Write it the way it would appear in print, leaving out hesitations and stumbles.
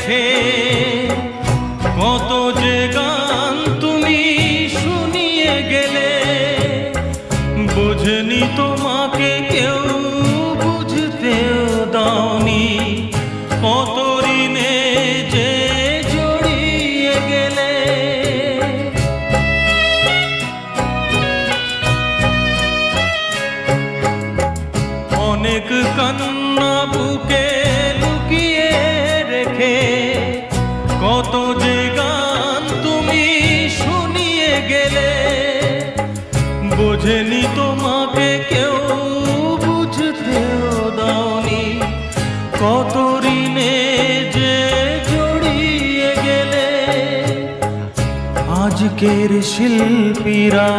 রেখে কত যে গান তুমি শুনিয়ে গেলে, বুঝনি তোমাকে কেউ বুঝতেও দাওনি, কত ঋণে যে জড়িয়ে গেলে। অনেক কান্না বুকে লুকিয়ে রেখে কত যে গান তুমি শুনিয়ে গেলে, বোঝেনি তোমাকে কেউ বুঝতেও দাওনি, কত ঋণে যে জড়িয়ে গেলে। আজকের শিল্পীরা